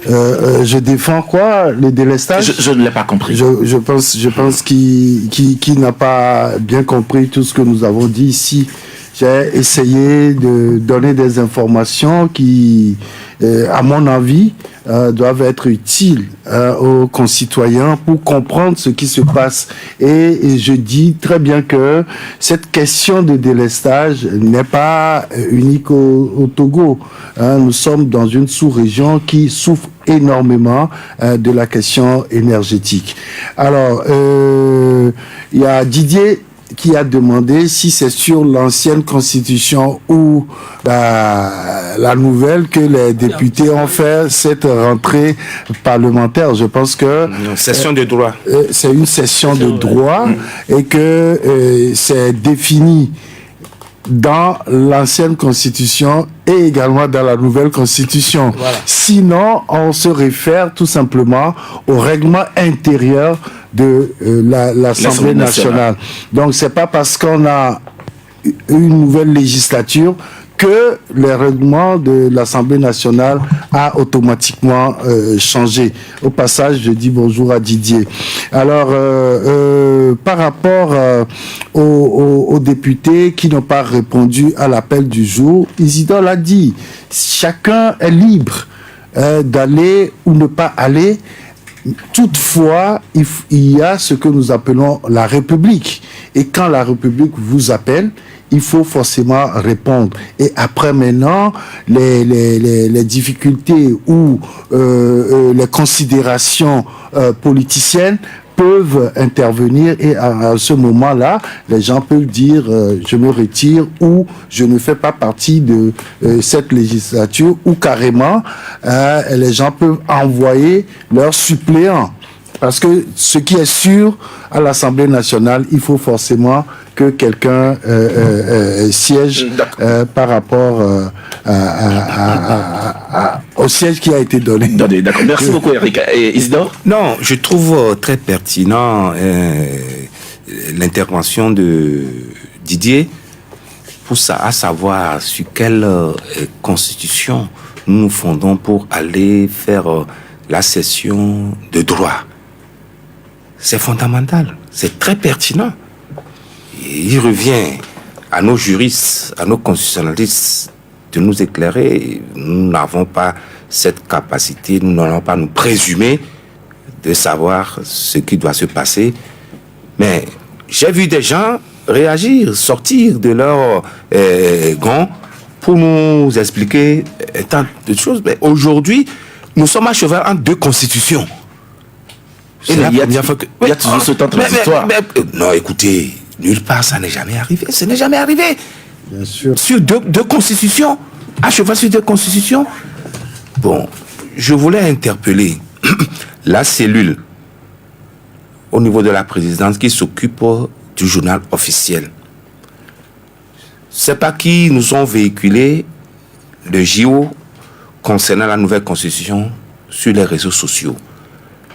je défends quoi? Le délestage? Je ne l'ai pas compris. Je pense qu'il n'a pas bien compris tout ce que nous avons dit ici. J'ai essayé de donner des informations qui, à mon avis, doivent être utiles aux concitoyens pour comprendre ce qui se passe. Et je dis très bien que cette question de délestage n'est pas unique au Togo. Nous sommes dans une sous-région qui souffre énormément de la question énergétique. Alors, il y a Didier qui a demandé si c'est sur l'ancienne constitution ou la nouvelle que les députés ont fait cette rentrée parlementaire. Je pense que session de droit. C'est une session de droit et que c'est défini dans l'ancienne constitution et également dans la nouvelle constitution. Voilà. Sinon, on se réfère tout simplement au règlement intérieur de l'Assemblée nationale. Donc, c'est pas parce qu'on a une nouvelle législature que le règlement de l'Assemblée nationale a automatiquement changé. Au passage, je dis bonjour à Didier. Alors, par rapport aux députés qui n'ont pas répondu à l'appel du jour, Isidore l'a dit, chacun est libre d'aller ou ne pas aller. Toutefois, il y a ce que nous appelons la République. Et quand la République vous appelle, il faut forcément répondre. Et après maintenant, les difficultés ou les considérations politiciennes peuvent intervenir et à ce moment-là, les gens peuvent dire je me retire ou je ne fais pas partie de cette législature ou carrément les gens peuvent envoyer leurs suppléants. Parce que ce qui est sûr, à l'Assemblée nationale, il faut forcément que quelqu'un siège par rapport au siège qui a été donné. D'accord. Merci beaucoup, Eric. Et Isidore? Non, je trouve très pertinent l'intervention de Didier pour ça, à savoir sur quelle constitution nous nous fondons pour aller faire la session de droit. C'est fondamental, c'est très pertinent. Il revient à nos juristes, à nos constitutionnalistes de nous éclairer. Nous n'avons pas cette capacité, nous n'allons pas nous présumer de savoir ce qui doit se passer. Mais j'ai vu des gens réagir, sortir de leur gants pour nous expliquer tant de choses. Mais aujourd'hui, nous sommes à cheval entre deux constitutions. Il y a toujours ce temps transitoire. Non, écoutez, nulle part ça n'est jamais arrivé. Ce n'est jamais arrivé. Bien sûr. Sur deux constitutions, à cheval sur deux constitutions. Bon, je voulais interpeller la cellule au niveau de la présidence qui s'occupe du journal officiel. C'est pas qui nous ont véhiculé le JO concernant la nouvelle constitution sur les réseaux sociaux.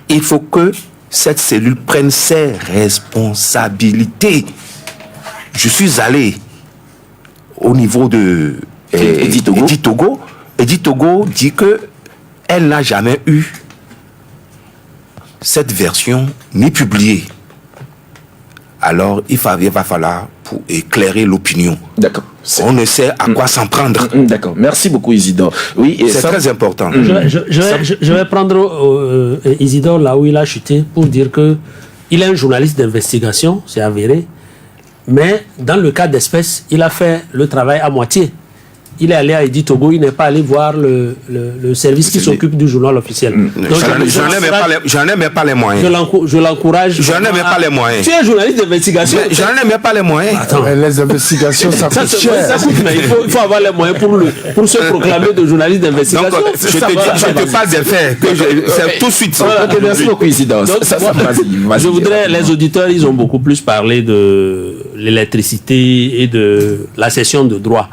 Il faut que cette cellule prenne ses responsabilités. Je suis allé au niveau de Edith Togo. Edith Togo dit que elle n'a jamais eu cette version ni publiée. Alors, il va falloir pour éclairer l'opinion. D'accord. On ne sait à quoi s'en prendre. D'accord. Merci beaucoup, Isidore. Oui, c'est très important. Je vais prendre Isidore là où il a chuté pour dire que il est un journaliste d'investigation, c'est avéré. Mais dans le cas d'espèce, il a fait le travail à moitié. Il est allé à Edi Togo, il n'est pas allé voir le service qui s'occupe du journal officiel. J'en ai même pas les moyens. Je l'encourage. J'en ai même pas les moyens. Tu es un journaliste d'investigation. J'en ai même pas les moyens. Attends. Les investigations, ça coûte cher. Ça coûte, mais il faut avoir les moyens pour se proclamer de journaliste d'investigation. Donc, je te parle des faits. C'est tout de suite. Voilà, merci beaucoup, Isidore. Je voudrais, les auditeurs, ils ont beaucoup plus parlé de l'électricité et de la session de droit.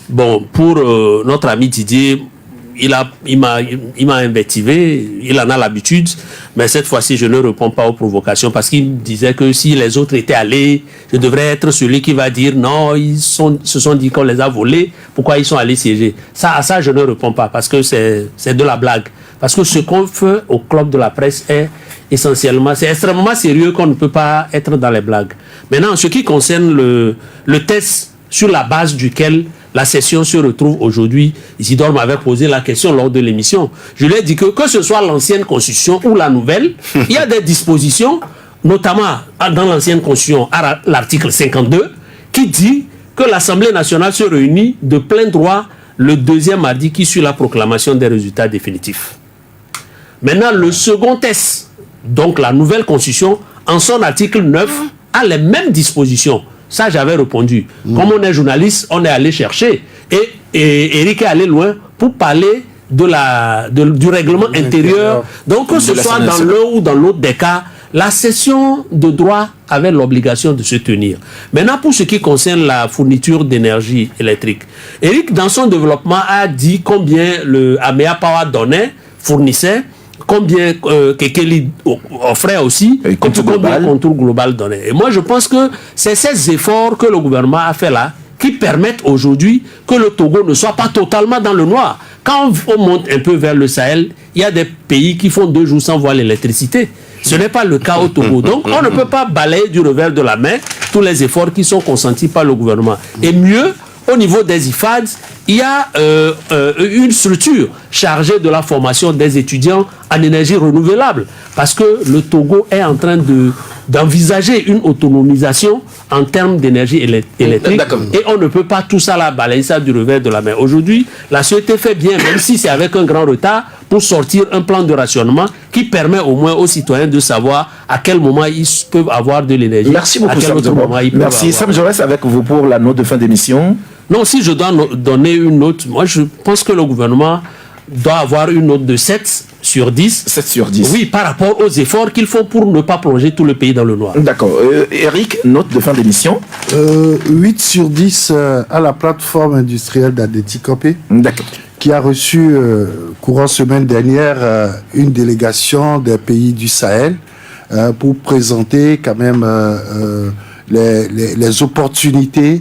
Bon, pour notre ami Didier, il m'a invectivé, il en a l'habitude, mais cette fois-ci, je ne réponds pas aux provocations parce qu'il disait que si les autres étaient allés, je devrais être celui qui va dire non, se sont dit qu'on les a volés, pourquoi ils sont allés siéger. À ça, je ne réponds pas parce que c'est de la blague. Parce que ce qu'on fait au club de la presse est essentiellement, c'est extrêmement sérieux qu'on ne peut pas être dans les blagues. Maintenant, en ce qui concerne le test sur la base duquel la session se retrouve aujourd'hui, Isidore m'avait posé la question lors de l'émission. Je lui ai dit que ce soit l'ancienne constitution ou la nouvelle, il y a des dispositions, notamment dans l'ancienne constitution, à l'article 52, qui dit que l'Assemblée nationale se réunit de plein droit le deuxième mardi qui suit la proclamation des résultats définitifs. Maintenant, le second test, donc la nouvelle constitution, en son article 9, a les mêmes dispositions. Ça, j'avais répondu. Comme on est journaliste, on est allé chercher. Et Eric est allé loin pour parler du règlement intérieur. Donc, que ce soit dans l'un ou dans l'autre des cas, la session de droit avait l'obligation de se tenir. Maintenant, pour ce qui concerne la fourniture d'énergie électrique, Eric, dans son développement, a dit combien le Amea Power fournissait, combien Kekeli offrait aussi, et combien Contour Global donnait. Et moi, je pense que c'est ces efforts que le gouvernement a fait là qui permettent aujourd'hui que le Togo ne soit pas totalement dans le noir. Quand on monte un peu vers le Sahel, il y a des pays qui font 2 jours sans voir l'électricité. Ce n'est pas le cas au Togo. Donc, on ne peut pas balayer du revers de la main tous les efforts qui sont consentis par le gouvernement. Et mieux, au niveau des IFAD, il y a une structure chargée de la formation des étudiants en énergie renouvelable. Parce que le Togo est en train d'envisager une autonomisation en termes d'énergie électrique. Et on ne peut pas tout ça là balayer ça du revers de la main. Aujourd'hui, la société fait bien, même si c'est avec un grand retard, pour sortir un plan de rationnement qui permet au moins aux citoyens de savoir à quel moment ils peuvent avoir de l'énergie. Merci beaucoup, Sam. Merci. Sam, je reste avec vous pour la note de fin d'émission. Non, si je dois donner une note, moi je pense que le gouvernement doit avoir une note de 7 sur 10. 7 sur 10. Oui, par rapport aux efforts qu'il faut pour ne pas plonger tout le pays dans le noir. D'accord. Eric, note de fin d'émission. 8 sur 10 à la plateforme industrielle d'Adetikopé. D'accord. Qui a reçu, courant semaine dernière, une délégation des pays du Sahel pour présenter quand même les opportunités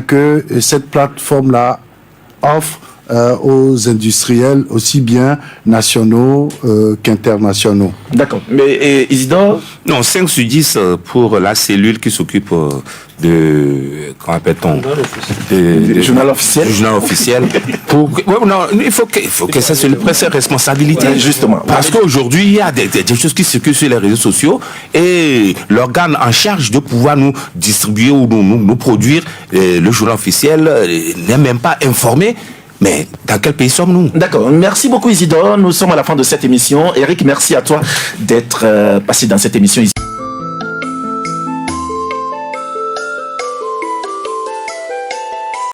que cette plateforme-là offre aux industriels aussi bien nationaux qu'internationaux. D'accord. Mais Isidore? Non, 5 sur 10 pour la cellule qui s'occupe de... Comment appelle-t-on? Du journal officiel. Du journal officiel. Non, il faut que ça se prenne ses responsabilités. Ouais, justement. Parce qu'aujourd'hui, il y a des choses qui circulent sur les réseaux sociaux et l'organe en charge de pouvoir nous distribuer ou nous produire le journal officiel n'est même pas informé. Mais dans quel pays sommes-nous? D'accord. Merci beaucoup Isidore. Nous sommes à la fin de cette émission. Eric, merci à toi d'être passé dans cette émission ici.